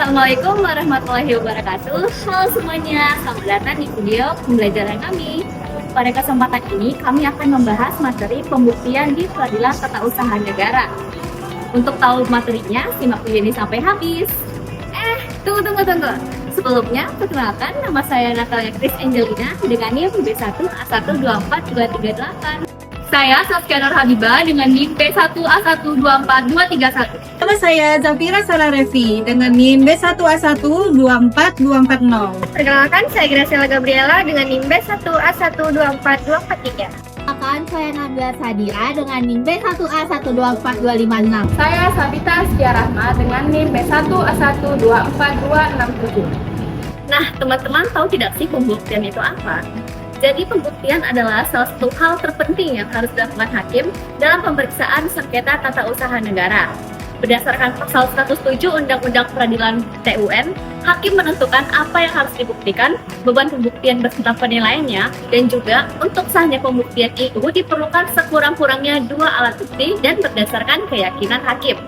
Assalamualaikum warahmatullahi wabarakatuh. Halo semuanya, selamat datang di video pembelajaran kami. Pada kesempatan ini, kami akan membahas materi pembuktian di peradilan tata usaha negara. Untuk tahu materinya, simak video ini sampai habis. Tunggu. Sebelumnya, perkenalkan nama saya Natalia Chris Angelina dengan NIM B1A124238. Saya Saskia Nur Habibah dengan NIM B1A124231. Nama saya Zafira Sararevi dengan NIM B1A124240. Perkenalkan, saya Graciela Gabriela dengan NIM B1A124243. Perkenalkan, saya Nabila Sadira dengan NIM B1A124256. Saya Sabita Astia Rahma dengan NIM B1A124267. Nah, teman-teman tahu tidak sih pembuktian itu apa? Jadi pembuktian adalah salah satu hal terpenting yang harus dilakukan hakim dalam pemeriksaan sengketa tata usaha negara. Berdasarkan pasal 107 Undang-Undang Peradilan TUN, hakim menentukan apa yang harus dibuktikan, beban pembuktian beserta penilaiannya, dan juga untuk sahnya pembuktian itu diperlukan sekurang-kurangnya 2 alat bukti dan berdasarkan keyakinan hakim.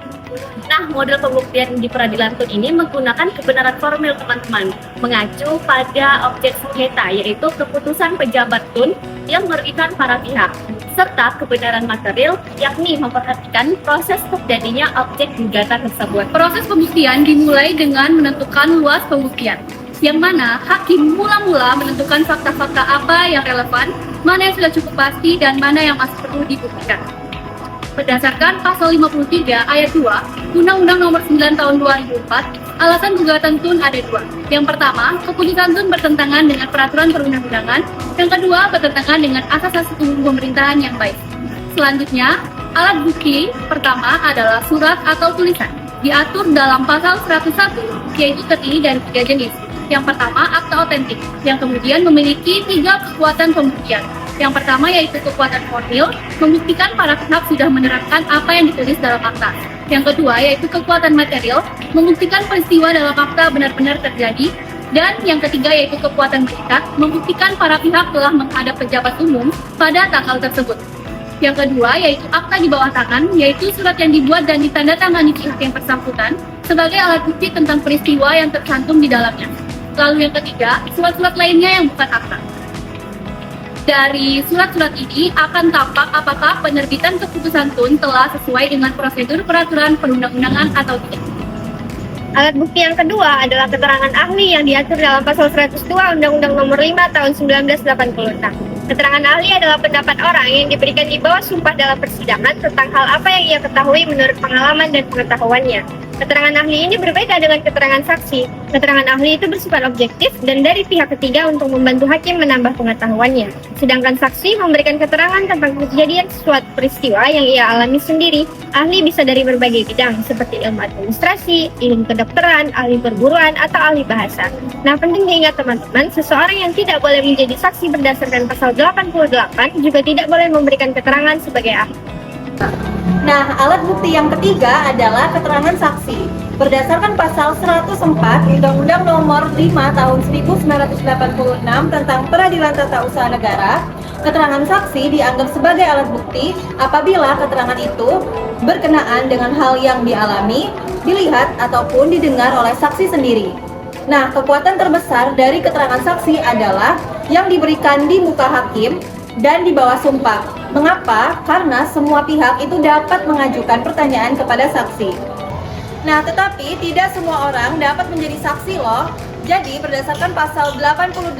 Nah, model pembuktian di peradilan TUN ini menggunakan kebenaran formil, teman-teman, mengacu pada objek sengketa, yaitu keputusan pejabat TUN yang merugikan para pihak, serta kebenaran material, yakni memperhatikan proses terjadinya objek gugatan tersebut. Proses pembuktian dimulai dengan menentukan luas pembuktian, yang mana hakim mula-mula menentukan fakta-fakta apa yang relevan, mana yang sudah cukup pasti, dan mana yang masih perlu dibuktikan. Berdasarkan pasal 53 ayat 2 Undang-Undang Nomor 9 Tahun 2004, alasan gugatan TUN ada 2. Yang pertama, keputusan TUN bertentangan dengan peraturan perundang-undangan. Yang kedua, bertentangan dengan asas-asas umum pemerintahan yang baik. Selanjutnya, alat bukti pertama adalah surat atau tulisan. Diatur dalam pasal 101, yaitu terdiri dari 3 jenis. Yang pertama, akta otentik, yang kemudian memiliki 3 kekuatan pembuktian. Yang pertama yaitu kekuatan formil, membuktikan para pihak sudah menerapkan apa yang ditulis dalam akta. Yang kedua yaitu kekuatan material, membuktikan peristiwa dalam akta benar-benar terjadi. Dan yang ketiga yaitu kekuatan berikat, membuktikan para pihak telah menghadap pejabat umum pada tanggal tersebut. Yang kedua yaitu akta di bawah tangan, yaitu surat yang dibuat dan ditandatangani pihak yang bersangkutan sebagai alat bukti tentang peristiwa yang tercantum di dalamnya. Lalu yang ketiga, surat-surat lainnya yang bukan akta. Dari surat-surat ini akan tampak apakah penerbitan keputusan TUN telah sesuai dengan prosedur peraturan perundang-undangan atau tidak. Alat bukti yang kedua adalah keterangan ahli yang diatur dalam pasal 102 Undang-Undang Nomor 5 Tahun 1986. Keterangan ahli adalah pendapat orang yang diberikan di bawah sumpah dalam persidangan tentang hal apa yang ia ketahui menurut pengalaman dan pengetahuannya. Keterangan ahli ini berbeda dengan keterangan saksi. Keterangan ahli itu bersifat objektif dan dari pihak ketiga untuk membantu hakim menambah pengetahuannya. Sedangkan saksi memberikan keterangan tentang kejadian suatu peristiwa yang ia alami sendiri. Ahli bisa dari berbagai bidang seperti ilmu administrasi, ilmu kedokteran, ahli perguruan, atau ahli bahasa. Nah, penting diingat teman-teman, seseorang yang tidak boleh menjadi saksi berdasarkan pasal 88 juga tidak boleh memberikan keterangan sebagai ahli. Nah, alat bukti yang ketiga adalah keterangan saksi. Berdasarkan pasal 104 Undang-Undang Nomor 5 Tahun 1986 tentang Peradilan Tata Usaha Negara, keterangan saksi dianggap sebagai alat bukti apabila keterangan itu berkenaan dengan hal yang dialami, dilihat, ataupun didengar oleh saksi sendiri. Nah, kekuatan terbesar dari keterangan saksi adalah yang diberikan di muka hakim dan di bawah sumpah. Mengapa? Karena semua pihak itu dapat mengajukan pertanyaan kepada saksi. Nah, tetapi tidak semua orang dapat menjadi saksi loh. Jadi, berdasarkan pasal 88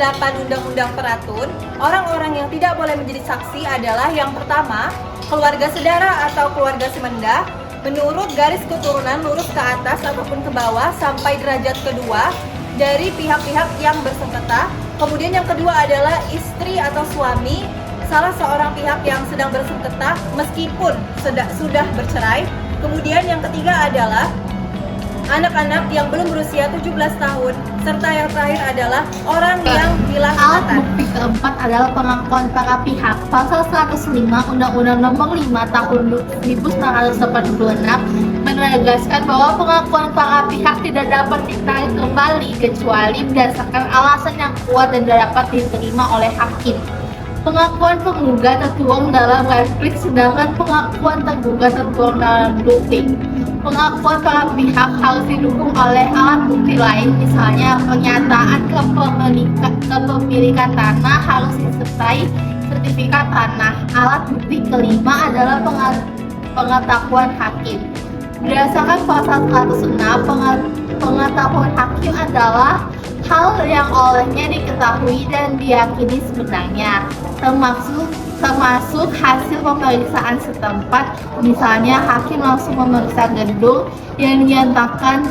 Undang-Undang Peratun, orang-orang yang tidak boleh menjadi saksi adalah yang pertama, keluarga sedara atau keluarga semenda, menurut garis keturunan lurus ke atas ataupun ke bawah sampai derajat kedua dari pihak-pihak yang bersengketa. Kemudian yang kedua adalah istri atau suami salah seorang pihak yang sedang bersengketa meskipun sudah bercerai. Kemudian yang ketiga adalah anak-anak yang belum berusia 17 tahun, serta yang terakhir adalah orang yang hilang Alat ingatan. bukti keempat adalah pengakuan para pihak. Pasal 105 Undang-Undang Nomor 5 Tahun 1986 menegaskan bahwa pengakuan para pihak tidak dapat ditarik kembali kecuali berdasarkan alasan yang kuat dan dapat diterima oleh hakim. Pengakuan penggugat tertuang dalam replik, sedangkan pengakuan tergugat tertuang dalam duplik. Pengakuan para pihak harus didukung oleh alat bukti lain, misalnya pernyataan kepemilikan tanah harus disertai sertifikat tanah. Alat bukti kelima adalah pengetahuan hakim. Berdasarkan pasal 106, pengetahuan hakim adalah hal yang olehnya diketahui dan diyakini sebenarnya, termasuk hasil pemeriksaan setempat. Misalnya hakim langsung memeriksa gedung yang dinyatakan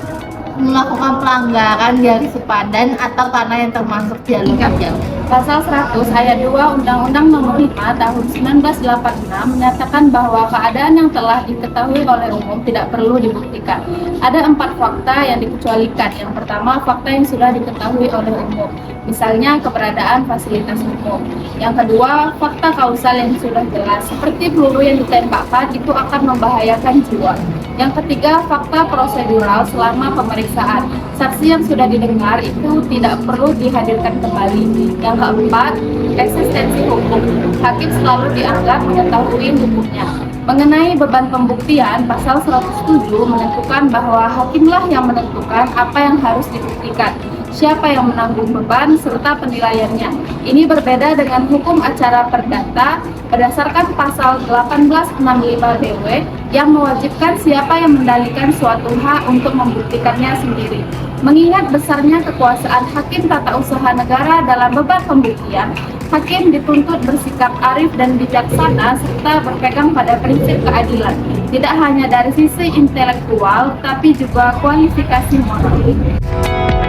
melakukan pelanggaran garis sepadan atau tanah yang termasuk jalur hijau. Pasal 100 ayat 2 Undang-Undang Nomor 5 Tahun 1986 menyatakan bahwa keadaan yang telah diketahui oleh umum tidak perlu dibuktikan. Ada 4 fakta yang dikecualikan. Yang pertama, fakta yang sudah diketahui oleh umum, misalnya keberadaan fasilitas umum. Yang kedua, fakta kausal yang sudah jelas, seperti peluru yang ditembakkan itu akan membahayakan jiwa. Yang ketiga, fakta prosedural selama pemeriksaan. Saksi yang sudah didengar itu tidak perlu dihadirkan kembali. Yang keempat, eksistensi hukum. Hakim selalu dianggap mengetahui hukumnya. Mengenai beban pembuktian, pasal 107 menentukan bahwa hakimlah yang menentukan apa yang harus dibuktikan, siapa yang menanggung beban, serta penilaiannya. Ini berbeda dengan hukum acara perdata berdasarkan pasal 1865 DW yang mewajibkan siapa yang mendalikan suatu hak untuk membuktikannya sendiri. Mengingat besarnya kekuasaan hakim tata usaha negara dalam beban pembuktian, hakim dituntut bersikap arif dan bijaksana serta berpegang pada prinsip keadilan, tidak hanya dari sisi intelektual, tapi juga kualifikasi moral.